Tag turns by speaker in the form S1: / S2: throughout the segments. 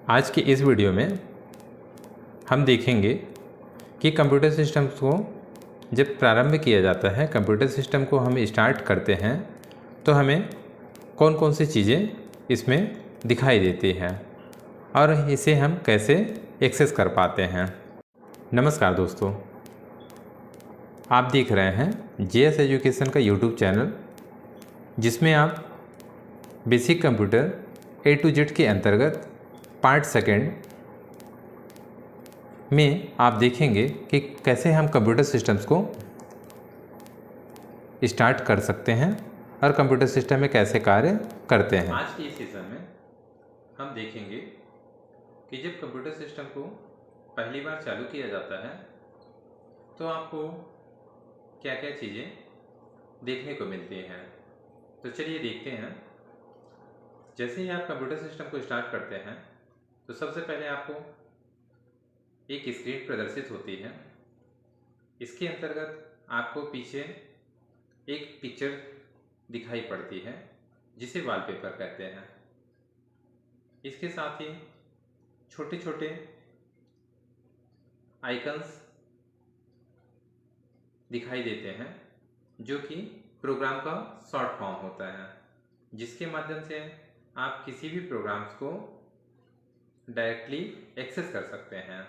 S1: आज की इस वीडियो में हम देखेंगे कि कंप्यूटर सिस्टम्स को जब प्रारंभ किया जाता है, कंप्यूटर सिस्टम को हम स्टार्ट करते हैं तो हमें कौन कौन सी चीज़ें इसमें दिखाई देती हैं और इसे हम कैसे एक्सेस कर पाते हैं। नमस्कार दोस्तों, आप देख रहे हैं JS एजुकेशन का यूट्यूब चैनल, जिसमें आप basic computer A to Z के अंतर्गत पार्ट सेकेंड में आप देखेंगे कि कैसे हम कंप्यूटर सिस्टम्स को स्टार्ट कर सकते हैं और कंप्यूटर सिस्टम में कैसे कार्य करते हैं। आज के इस सेशन में हम देखेंगे कि जब कंप्यूटर सिस्टम को पहली बार चालू किया जाता है तो आपको क्या क्या चीज़ें देखने को मिलती हैं। तो चलिए देखते हैं। जैसे ही आप कंप्यूटर सिस्टम को स्टार्ट करते हैं तो सबसे पहले आपको एक स्क्रीन प्रदर्शित होती है। इसके अंतर्गत आपको पीछे एक पिक्चर दिखाई पड़ती है जिसे वॉलपेपर कहते हैं। इसके साथ ही छोटे छोटे आइकन्स दिखाई देते हैं जो कि प्रोग्राम का शॉर्ट फॉर्म होता है, जिसके माध्यम से आप किसी भी प्रोग्राम्स को डायरेक्टली एक्सेस कर सकते हैं।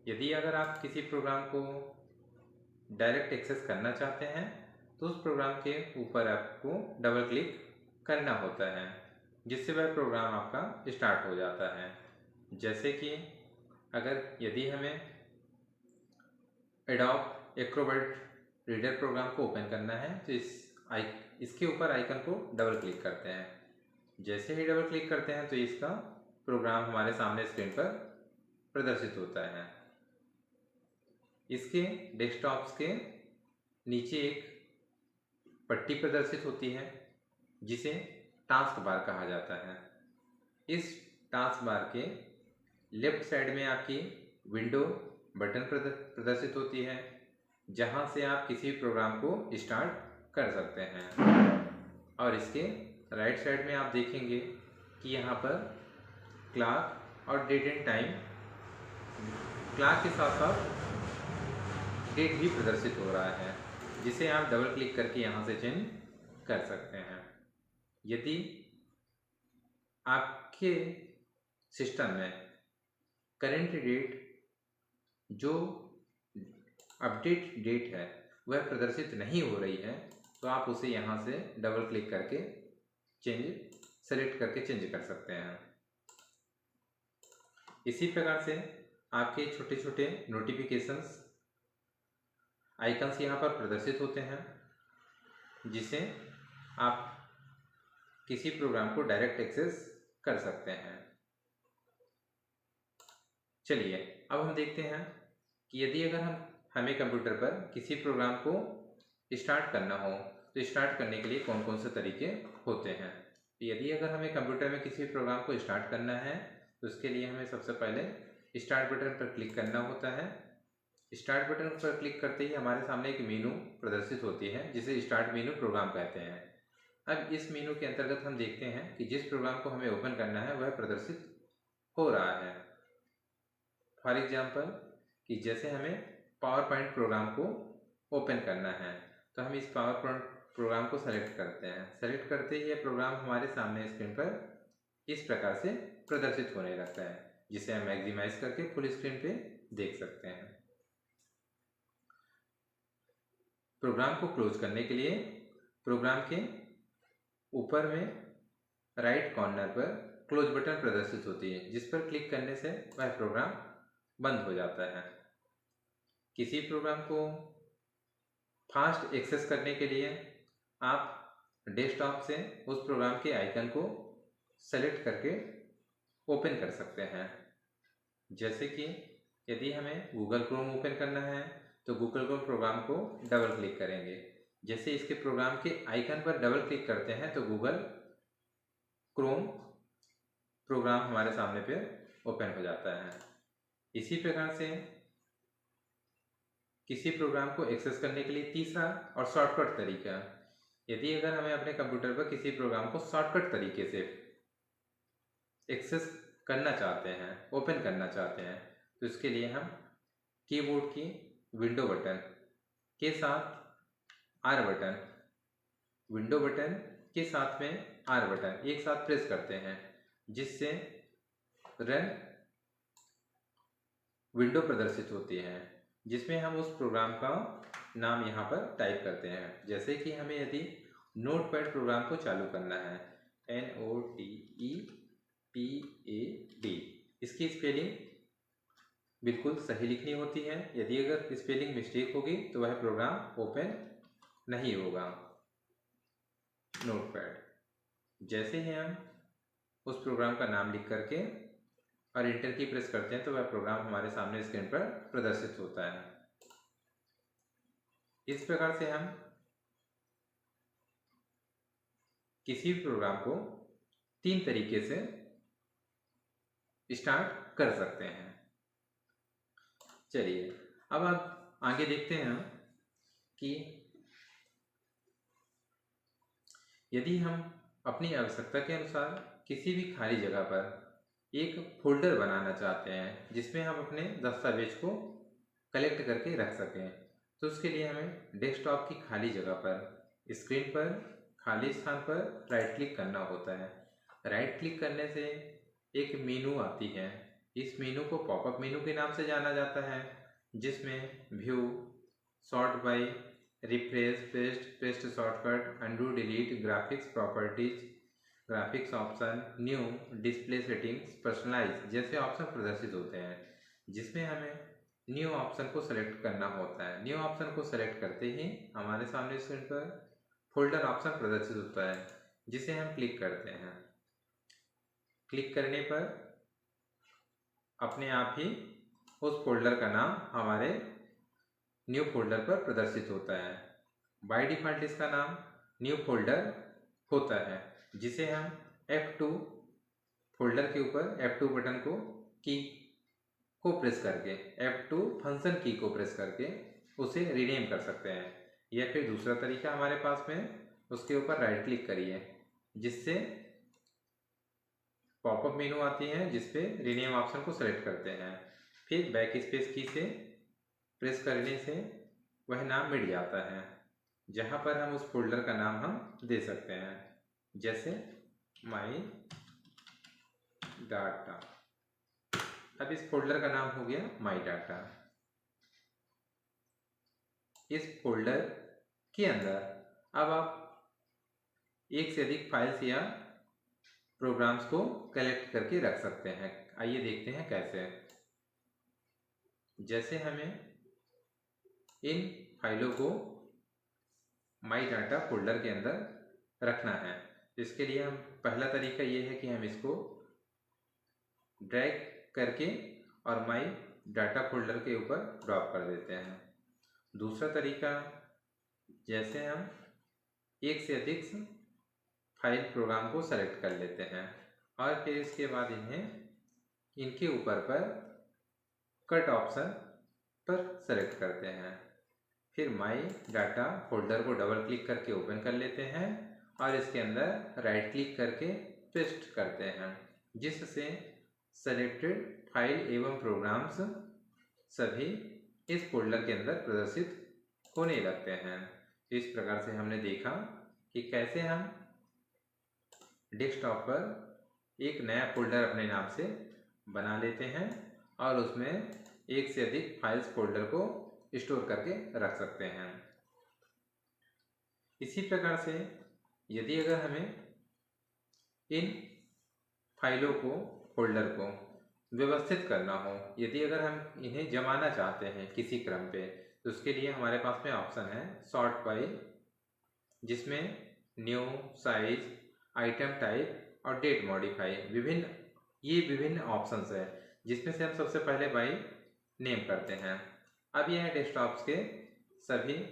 S1: यदि अगर आप किसी प्रोग्राम को डायरेक्ट एक्सेस करना चाहते हैं तो उस प्रोग्राम के ऊपर आपको डबल क्लिक करना होता है, जिससे वह प्रोग्राम आपका स्टार्ट हो जाता है। जैसे कि यदि हमें एडोब एक्रोबैट रीडर प्रोग्राम को ओपन करना है तो इसके ऊपर आइकन को डबल क्लिक करते हैं। जैसे ही डबल क्लिक करते हैं तो इसका प्रोग्राम हमारे सामने स्क्रीन पर प्रदर्शित होता है। इसके डेस्कटॉप्स के नीचे एक पट्टी प्रदर्शित होती है जिसे टास्क बार कहा जाता है। इस टास्क बार के लेफ्ट साइड में आपकी विंडो बटन प्रदर्शित होती है, जहां से आप किसी प्रोग्राम को स्टार्ट कर सकते हैं। और इसके राइट साइड में आप देखेंगे कि यहाँ पर क्लॉक और डेट एंड टाइम, क्लॉक के साथ साथ डेट भी प्रदर्शित हो रहा है, जिसे आप डबल क्लिक करके यहाँ से चेंज कर सकते हैं। यदि आपके सिस्टम में करंट डेट जो अपडेट डेट है वह प्रदर्शित नहीं हो रही है तो आप उसे यहाँ से डबल क्लिक करके सेलेक्ट करके चेंज कर सकते हैं। इसी प्रकार से आपके छोटे छोटे नोटिफिकेशंस आइकन्स यहाँ पर प्रदर्शित होते हैं, जिसे आप किसी प्रोग्राम को डायरेक्ट एक्सेस कर सकते हैं। चलिए अब हम देखते हैं कि यदि अगर हमें कंप्यूटर पर किसी प्रोग्राम को स्टार्ट करना हो तो स्टार्ट करने के लिए कौन कौन से तरीके होते हैं। यदि अगर हमें कंप्यूटर में किसी प्रोग्राम को स्टार्ट करना है तो उसके लिए हमें सबसे पहले स्टार्ट बटन पर क्लिक करना होता है। स्टार्ट बटन पर क्लिक करते ही हमारे सामने एक मेनू प्रदर्शित होती है जिसे स्टार्ट मेनू प्रोग्राम कहते हैं। अब इस मेनू के अंतर्गत हम देखते हैं कि जिस प्रोग्राम को हमें ओपन करना है वह प्रदर्शित हो रहा है। फॉर एग्जाम्पल कि जैसे हमें पावर पॉइंट प्रोग्राम को ओपन करना है तो हम इस पावर पॉइंट प्रोग्राम को सेलेक्ट करते हैं। सेलेक्ट करते ही यह प्रोग्राम हमारे सामने स्क्रीन पर इस प्रकार से प्रदर्शित होने लगता है, जिसे हम मैक्सिमाइज करके फुल स्क्रीन पे देख सकते हैं। प्रोग्राम को क्लोज करने के लिए प्रोग्राम के ऊपर में राइट कॉर्नर पर क्लोज बटन प्रदर्शित होती है, जिस पर क्लिक करने से वह प्रोग्राम बंद हो जाता है। किसी प्रोग्राम को फास्ट एक्सेस करने के लिए आप डेस्कटॉप से उस प्रोग्राम के आइकन को सेलेक्ट करके ओपन कर सकते हैं। जैसे कि यदि हमें गूगल क्रोम ओपन करना है तो गूगल क्रोम प्रोग्राम को डबल क्लिक करेंगे। जैसे इसके प्रोग्राम के आइकन पर डबल क्लिक करते हैं तो गूगल क्रोम प्रोग्राम हमारे सामने पे ओपन हो जाता है। इसी प्रकार से किसी प्रोग्राम को एक्सेस करने के लिए तीसरा और शॉर्टकट तरीका, यदि अगर हमें अपने कंप्यूटर पर किसी प्रोग्राम को शॉर्टकट तरीके से एक्सेस करना चाहते हैं, ओपन करना चाहते हैं, तो इसके लिए हम कीबोर्ड की विंडो बटन के साथ आर बटन, विंडो बटन के साथ में आर बटन एक साथ प्रेस करते हैं, जिससे रन विंडो प्रदर्शित होती है, जिसमें हम उस प्रोग्राम का नाम यहाँ पर टाइप करते हैं। जैसे कि हमें यदि नोटपैड प्रोग्राम को चालू करना है, NOTEPAD, इसकी स्पेलिंग बिल्कुल सही लिखनी होती है। यदि अगर स्पेलिंग मिस्टेक होगी तो वह प्रोग्राम ओपन नहीं होगा। नोटपैड, जैसे ही हम उस प्रोग्राम का नाम लिख करके और इंटर की प्रेस करते हैं तो वह प्रोग्राम हमारे सामने स्क्रीन पर प्रदर्शित होता है। इस प्रकार से हम किसी भी प्रोग्राम को 3 तरीके से स्टार्ट कर सकते हैं। चलिए अब आप आगे देखते हैं कि यदि हम अपनी आवश्यकता के अनुसार किसी भी खाली जगह पर एक फोल्डर बनाना चाहते हैं जिसमें हम अपने दस्तावेज को कलेक्ट करके रख सकें, तो उसके लिए हमें डेस्कटॉप की खाली जगह पर स्क्रीन पर खाली स्थान पर राइट क्लिक करना होता है। राइट क्लिक करने से एक मेनू आती है। इस मेनू को पॉपअप मेनू के नाम से जाना जाता है, जिसमें view, sort by, refresh, paste shortcut, undo, delete, graphics properties, graphics option, new, display settings, personalize जैसे ऑप्शन प्रदर्शित होते हैं, जिसमें हमें न्यू ऑप्शन को सेलेक्ट करना होता है। न्यू ऑप्शन को सेलेक्ट करते ही हमारे सामने स्क्रीन पर फोल्डर ऑप्शन प्रदर्शित होता है, जिसे हम क्लिक करते हैं। क्लिक करने पर अपने आप ही उस फोल्डर का नाम हमारे न्यू फोल्डर पर प्रदर्शित होता है। बाय डिफ़ॉल्ट इसका नाम न्यू फोल्डर होता है, जिसे हम F2 फोल्डर के ऊपर F2 बटन को प्रेस करके, F2 फंक्शन की को प्रेस करके उसे रीनेम कर सकते हैं। या फिर दूसरा तरीका हमारे पास में, उसके ऊपर राइट क्लिक करिए, जिससे पॉपअप मेनू आती है जिसपे रीनेम ऑप्शन को सेलेक्ट करते हैं। फिर बैक स्पेस की से प्रेस करने से वह नाम मिट जाता है, जहाँ पर हम उस फोल्डर का नाम हम दे सकते हैं, जैसे माई डाटा। अब इस फोल्डर का नाम हो गया माई डाटा। इस फोल्डर के अंदर अब आप एक से अधिक फाइल्स या प्रोग्राम्स को कलेक्ट करके रख सकते हैं। आइए देखते हैं कैसे। जैसे हमें इन फाइलों को माई डाटा फोल्डर के अंदर रखना है, इसके लिए हम पहला तरीका ये है कि हम इसको ड्रैग करके और माई डाटा फोल्डर के ऊपर ड्रॉप कर देते हैं। दूसरा तरीका, जैसे हम एक से अधिक फाइल प्रोग्राम को सेलेक्ट कर लेते हैं और फिर इसके बाद इनके ऊपर पर कट ऑप्शन पर सेलेक्ट करते हैं। फिर माई डाटा फोल्डर को डबल क्लिक करके ओपन कर लेते हैं और इसके अंदर राइट क्लिक करके पेस्ट करते हैं, जिससे सेलेक्टेड फाइल एवं प्रोग्राम्स सभी इस फोल्डर के अंदर प्रदर्शित होने लगते हैं। इस प्रकार से हमने देखा कि कैसे हम डेस्कटॉप पर एक नया फोल्डर अपने नाम से बना लेते हैं और उसमें एक से अधिक फाइल्स फोल्डर को स्टोर करके रख सकते हैं। इसी प्रकार से यदि अगर हमें इन फाइलों को, फोल्डर को व्यवस्थित करना हो, यदि अगर हम इन्हें जमाना चाहते हैं किसी क्रम पे, तो उसके लिए हमारे पास में ऑप्शन है सॉर्ट बाय, जिसमें न्यू, साइज, आइटम टाइप और डेट मॉडिफाई विभिन्न ऑप्शंस है, जिसमें से हम सबसे पहले बाय नेम करते हैं। अब यह डेस्कटॉप्स के सभी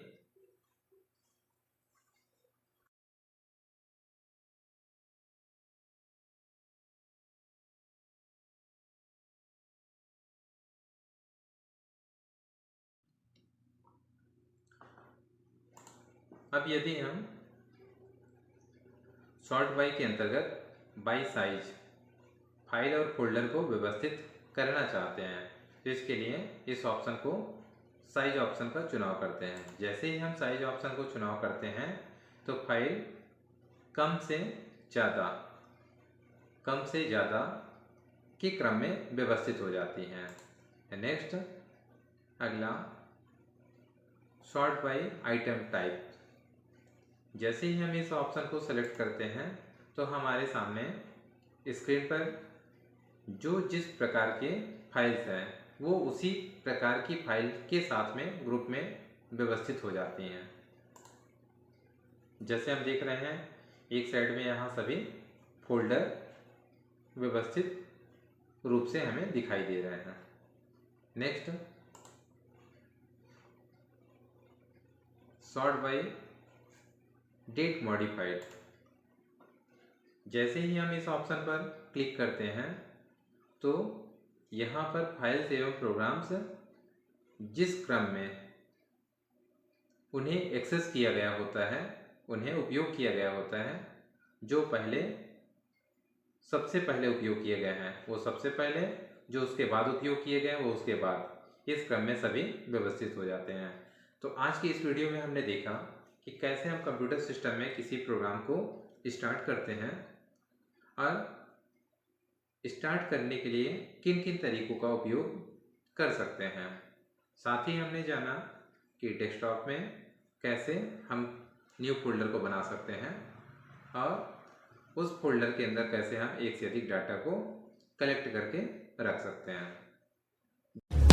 S1: अब यदि हम सॉर्ट बाय के अंतर्गत बाय साइज फाइल और फोल्डर को व्यवस्थित करना चाहते हैं, तो इसके लिए इस ऑप्शन को साइज ऑप्शन का चुनाव करते हैं। जैसे ही हम साइज ऑप्शन को चुनाव करते हैं तो फाइल कम से ज़्यादा के क्रम में व्यवस्थित हो जाती हैं। नेक्स्ट अगला सॉर्ट बाय आइटम टाइप। जैसे ही हम इस ऑप्शन को सेलेक्ट करते हैं तो हमारे सामने स्क्रीन पर जो जिस प्रकार के फाइल्स हैं वो उसी प्रकार की फाइल के साथ में ग्रुप में व्यवस्थित हो जाती हैं। जैसे हम देख रहे हैं एक साइड में यहाँ सभी फोल्डर व्यवस्थित रूप से हमें दिखाई दे रहे हैं। Next sort by date modified. जैसे ही हम इस ऑप्शन पर क्लिक करते हैं तो यहाँ पर फाइल्स एवं प्रोग्राम्स जिस क्रम में उन्हें एक्सेस किया गया होता है, उन्हें उपयोग किया गया होता है, जो सबसे पहले उपयोग किए गए हैं वो सबसे पहले, जो उसके बाद उपयोग किए गए वो उसके बाद, इस क्रम में सभी व्यवस्थित हो जाते हैं। तो आज की इस वीडियो में हमने देखा कि कैसे हम कंप्यूटर सिस्टम में किसी प्रोग्राम को स्टार्ट करते हैं और स्टार्ट करने के लिए किन किन तरीकों का उपयोग कर सकते हैं। साथ ही हमने जाना कि डेस्कटॉप में कैसे हम न्यू फोल्डर को बना सकते हैं और उस फोल्डर के अंदर कैसे हम एक से अधिक डाटा को कलेक्ट करके रख सकते हैं।